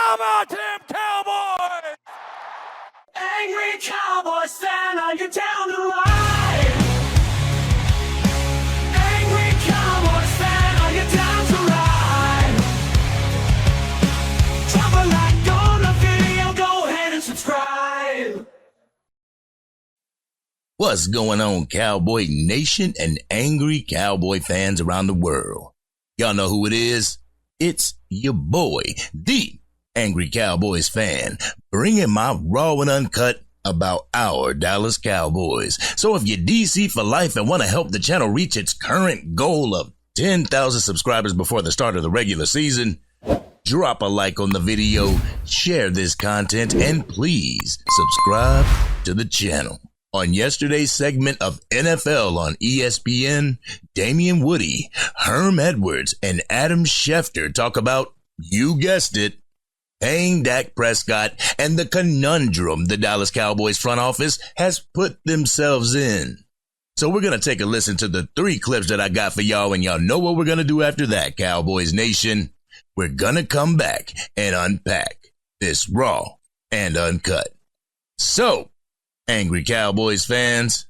How about them Cowboys? Angry Cowboys Fan, are you down to ride? Angry Cowboys Fan, are you down to ride? Drop a like on the video, go ahead and subscribe. What's going on, Cowboy Nation and angry Cowboy fans around the world? Y'all know who it is? It's your boy, the Angry Cowboys Fan, bringing my raw and uncut about our Dallas Cowboys. So if you're DC for life and want to help the channel reach its current goal of 10,000 subscribers before the start of the regular season, drop a like on the video, share this content, and please subscribe to the channel. On yesterday's segment of NFL on ESPN, Damien Woody, Herm Edwards, and Adam Schefter talk about, you guessed it, paying Dak Prescott and the conundrum the Dallas Cowboys front office has put themselves in. So we're going to take a listen to the 3 clips that I got for y'all, and y'all know what we're going to do after that, Cowboys Nation. We're going to come back and unpack this raw and uncut. So, angry Cowboys fans,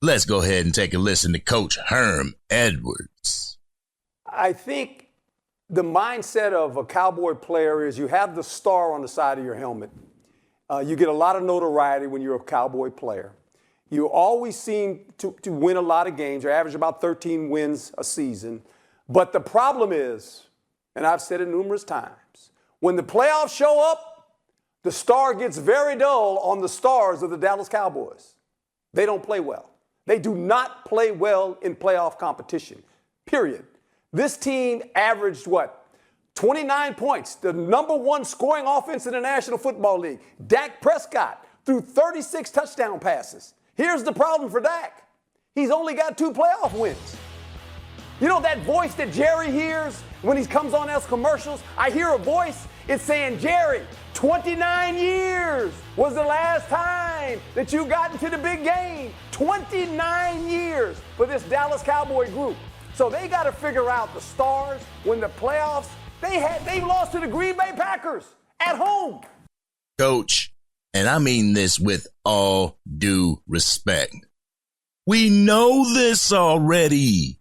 let's go ahead and take a listen to Coach Herm Edwards. I think the mindset of a Cowboy player is you have the star on the side of your helmet. You get a lot of notoriety when you're a Cowboy player. You always seem to win a lot of games. You average about 13 wins a season. But the problem is, and I've said it numerous times, when the playoffs show up, the star gets very dull on the stars of the Dallas Cowboys. They don't play well. They do not play well in playoff competition, period. This team averaged, 29 points, the number 1 scoring offense in the National Football League. Dak Prescott threw 36 touchdown passes. Here's the problem for Dak. He's only got 2 playoff wins. You know that voice that Jerry hears when he comes on those commercials? I hear a voice, it's saying, Jerry, 29 years was the last time that you got into the big game. 29 years for this Dallas Cowboy group. So they got to figure out the stars when the playoffs, they lost to the Green Bay Packers at home. Coach, and I mean this with all due respect, we know this already.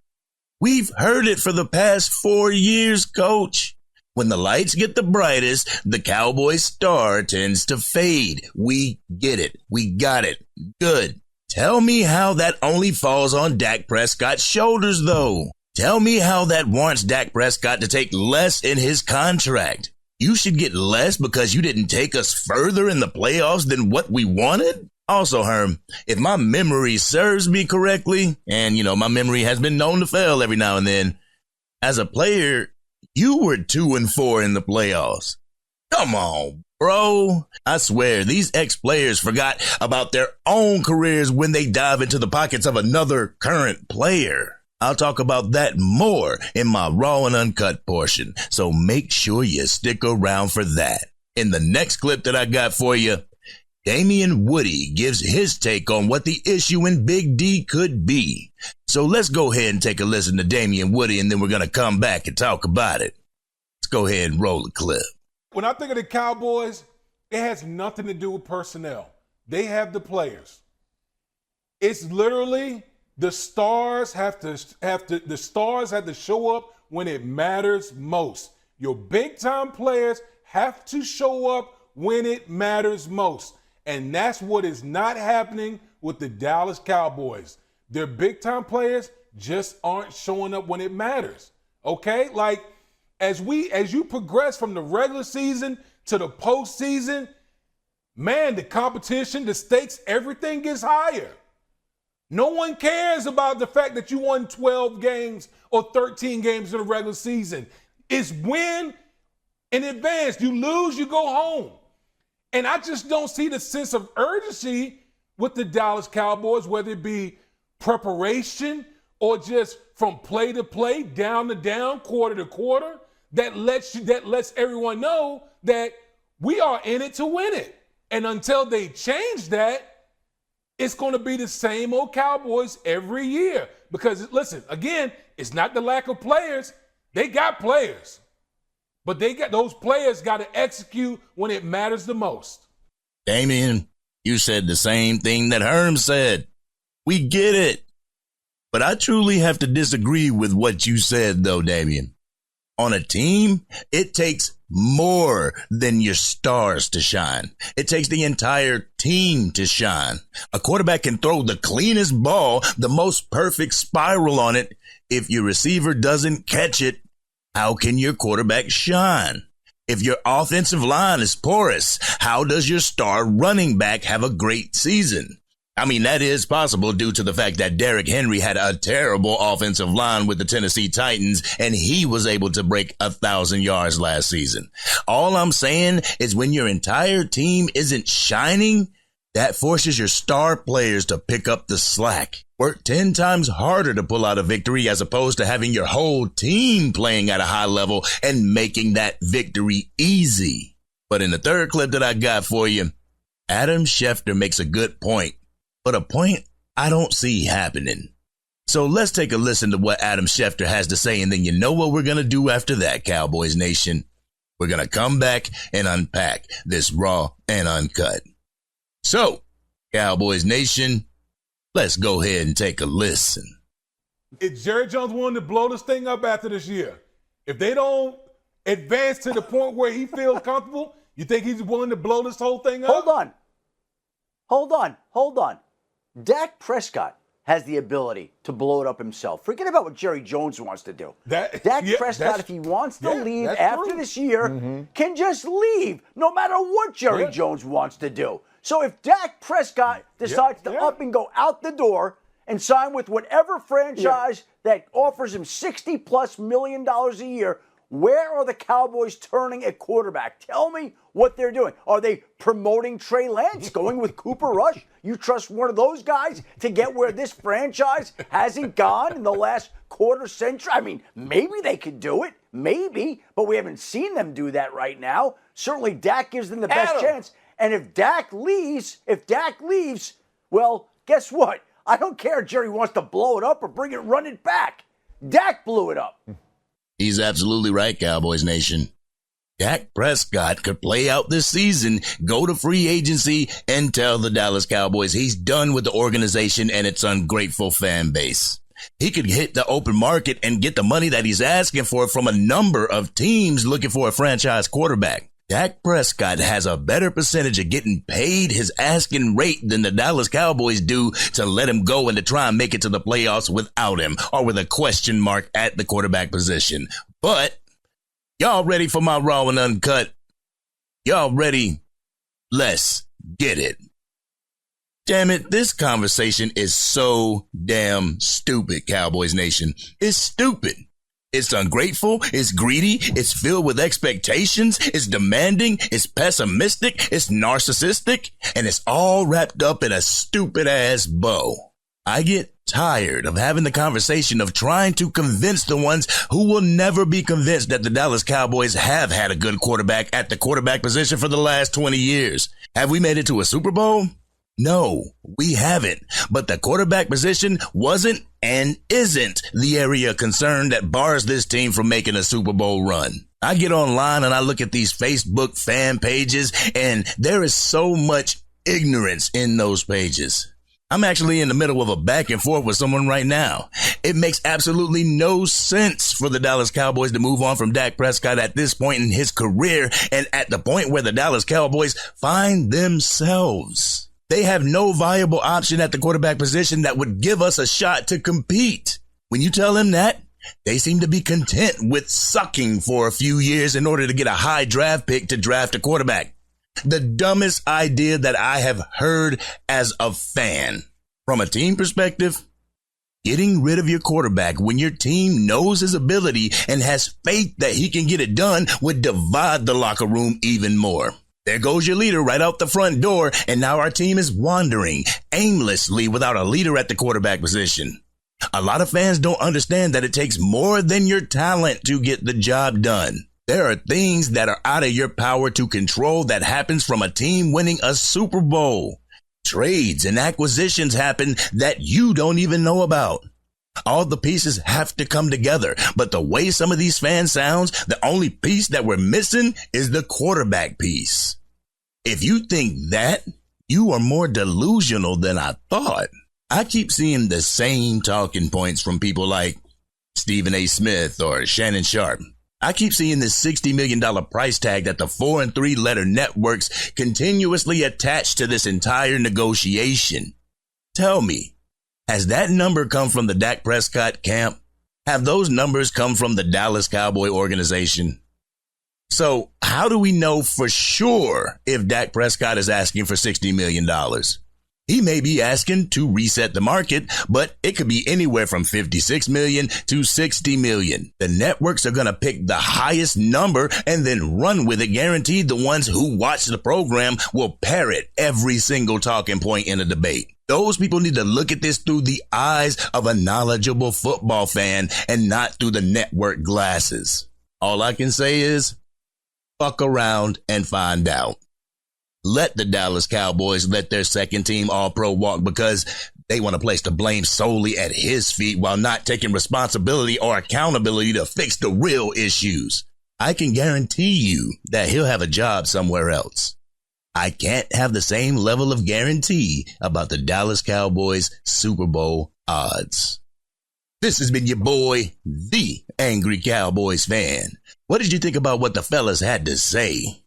We've heard it for the past 4 years, Coach. When the lights get the brightest, the Cowboys star tends to fade. We get it. We got it. Good. Tell me how that only falls on Dak Prescott's shoulders, though. Tell me how that warrants Dak Prescott to take less in his contract. You should get less because you didn't take us further in the playoffs than what we wanted? Also, Herm, if my memory serves me correctly, and, my memory has been known to fail every now and then, as a player, you were 2-4 in the playoffs. Come on, bro. I swear, these ex-players forgot about their own careers when they dive into the pockets of another current player. I'll talk about that more in my raw and uncut portion, so make sure you stick around for that. In the next clip that I got for you, Damien Woody gives his take on what the issue in Big D could be. So let's go ahead and take a listen to Damien Woody, and then we're going to come back and talk about it. Let's go ahead and roll the clip. When I think of the Cowboys, it has nothing to do with personnel. They have the players. It's literally the stars have to show up when it matters most. Your big time players have to show up when it matters most. And that's what is not happening with the Dallas Cowboys. Their big time players just aren't showing up when it matters. Okay? Like, as you progress from the regular season to the postseason, man, the competition, the stakes, everything gets higher. No one cares about the fact that you won 12 games or 13 games in the regular season. It's win in advance. You lose, you go home. And I just don't see the sense of urgency with the Dallas Cowboys, whether it be preparation or just from play to play, down to down, quarter to quarter, that lets everyone know that we are in it to win it. And until they change that, it's going to be the same old Cowboys every year. Because, listen, again, it's not the lack of players. They got players. But those players got to execute when it matters the most. Damien, you said the same thing that Herm said. We get it. But I truly have to disagree with what you said, though, Damien. On a team, it takes more than your stars to shine. It takes the entire team to shine. A quarterback can throw the cleanest ball, the most perfect spiral on it. If your receiver doesn't catch it, how can your quarterback shine? If your offensive line is porous, how does your star running back have a great season? I mean, that is possible due to the fact that Derrick Henry had a terrible offensive line with the Tennessee Titans, and he was able to break 1,000 yards last season. All I'm saying is when your entire team isn't shining, that forces your star players to pick up the slack. Work 10 times harder to pull out a victory as opposed to having your whole team playing at a high level and making that victory easy. But in the third clip that I got for you, Adam Schefter makes a good point. But a point I don't see happening. So let's take a listen to what Adam Schefter has to say, and then you know what we're going to do after that, Cowboys Nation. We're going to come back and unpack this raw and uncut. So, Cowboys Nation, let's go ahead and take a listen. Is Jerry Jones willing to blow this thing up after this year? If they don't advance to the point where he feels comfortable, you think he's willing to blow this whole thing up? Hold on. Dak Prescott has the ability to blow it up himself. Forget about what Jerry Jones wants to do. Dak Prescott, if he wants to leave after this year, can just leave, no matter what Jerry Jones wants to do. So if Dak Prescott decides to up and go out the door and sign with whatever franchise that offers him $60+ million a year, where are the Cowboys turning at quarterback? Tell me what they're doing. Are they promoting Trey Lance, going with Cooper Rush? You trust one of those guys to get where this franchise hasn't gone in the last quarter century? I mean, maybe they could do it. Maybe. But we haven't seen them do that right now. Certainly Dak gives them the best chance. And if Dak leaves, well, guess what? I don't care if Jerry wants to blow it up or run it back. Dak blew it up. He's absolutely right, Cowboys Nation. Dak Prescott could play out this season, go to free agency, and tell the Dallas Cowboys he's done with the organization and its ungrateful fan base. He could hit the open market and get the money that he's asking for from a number of teams looking for a franchise quarterback. Dak Prescott has a better percentage of getting paid his asking rate than the Dallas Cowboys do to let him go and to try and make it to the playoffs without him or with a question mark at the quarterback position. But y'all ready for my raw and uncut? Y'all ready? Let's get it. Damn it, this conversation is so damn stupid, Cowboys Nation. It's stupid. It's ungrateful, it's greedy, it's filled with expectations, it's demanding, it's pessimistic, it's narcissistic, and it's all wrapped up in a stupid-ass bow. I get tired of having the conversation of trying to convince the ones who will never be convinced that the Dallas Cowboys have had a good quarterback at the quarterback position for the last 20 years. Have we made it to a Super Bowl? No, we haven't. But the quarterback position wasn't and isn't the area of concern that bars this team from making a Super Bowl run. I get online and I look at these Facebook fan pages, and there is so much ignorance in those pages. I'm actually in the middle of a back and forth with someone right now. It makes absolutely no sense for the Dallas Cowboys to move on from Dak Prescott at this point in his career and at the point where the Dallas Cowboys find themselves. They have no viable option at the quarterback position that would give us a shot to compete. When you tell them that, they seem to be content with sucking for a few years in order to get a high draft pick to draft a quarterback. The dumbest idea that I have heard as a fan. From a team perspective, getting rid of your quarterback when your team knows his ability and has faith that he can get it done would divide the locker room even more. There goes your leader right out the front door, and now our team is wandering aimlessly without a leader at the quarterback position. A lot of fans don't understand that it takes more than your talent to get the job done. There are things that are out of your power to control that happens from a team winning a Super Bowl. Trades and acquisitions happen that you don't even know about. All the pieces have to come together. But the way some of these fans sounds, the only piece that we're missing is the quarterback piece. If you think that, you are more delusional than I thought. I keep seeing the same talking points from people like Stephen A. Smith or Shannon Sharp. I keep seeing this $60 million price tag that the 4 and 3 letter networks continuously attach to this entire negotiation. Tell me, has that number come from the Dak Prescott camp? Have those numbers come from the Dallas Cowboy organization? So how do we know for sure if Dak Prescott is asking for $60 million? He may be asking to reset the market, but it could be anywhere from $56 million to $60 million. The networks are going to pick the highest number and then run with it. Guaranteed the ones who watch the program will parrot every single talking point in a debate. Those people need to look at this through the eyes of a knowledgeable football fan and not through the network glasses. All I can say is, fuck around and find out. Let the Dallas Cowboys let their second team All-Pro walk because they want to place the blame solely at his feet while not taking responsibility or accountability to fix the real issues. I can guarantee you that he'll have a job somewhere else. I can't have the same level of guarantee about the Dallas Cowboys Super Bowl odds. This has been your boy, the Angry Cowboys Fan. What did you think about what the fellas had to say?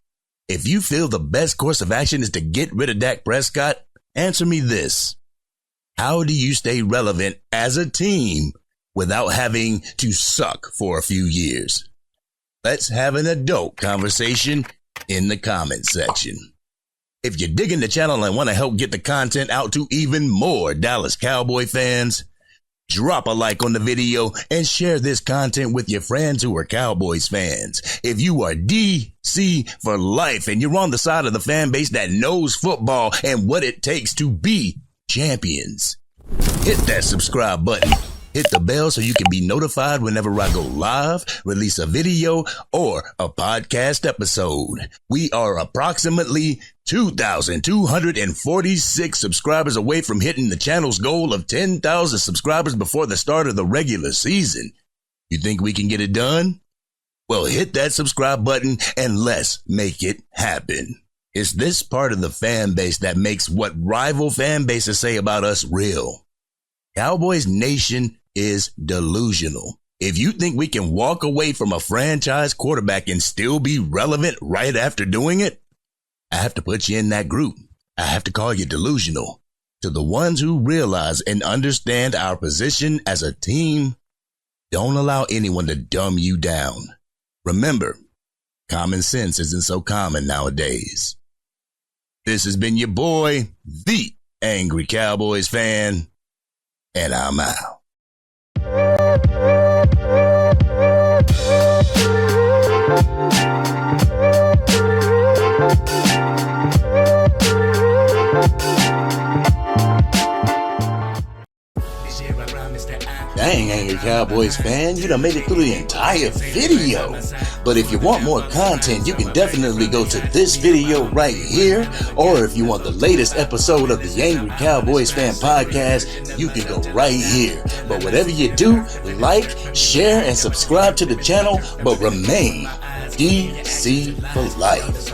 If you feel the best course of action is to get rid of Dak Prescott, answer me this. How do you stay relevant as a team without having to suck for a few years? Let's have an adult conversation in the comment section. If you're digging the channel and want to help get the content out to even more Dallas Cowboy fans, drop a like on the video and share this content with your friends who are Cowboys fans. If you are DC for life and you're on the side of the fan base that knows football and what it takes to be champions, hit that subscribe button. Hit the bell so you can be notified whenever I go live, release a video, or a podcast episode. We are approximately 2,246 subscribers away from hitting the channel's goal of 10,000 subscribers before the start of the regular season. You think we can get it done? Well, hit that subscribe button and let's make it happen. It's this part of the fan base that makes what rival fan bases say about us real. Cowboys Nation is delusional. If you think we can walk away from a franchise quarterback and still be relevant right after doing it, I have to put you in that group. I have to call you delusional. To the ones who realize and understand our position as a team, don't allow anyone to dumb you down. Remember, common sense isn't so common nowadays. This has been your boy, the Angry Cowboys Fan, and I'm out. Dang, Angry Cowboys fan, you done made it through the entire video. But if you want more content, you can definitely go to this video right here. Or if you want the latest episode of the Angry Cowboys Fan podcast, you can go right here. But whatever you do, like, share, and subscribe to the channel, but remain DC for life.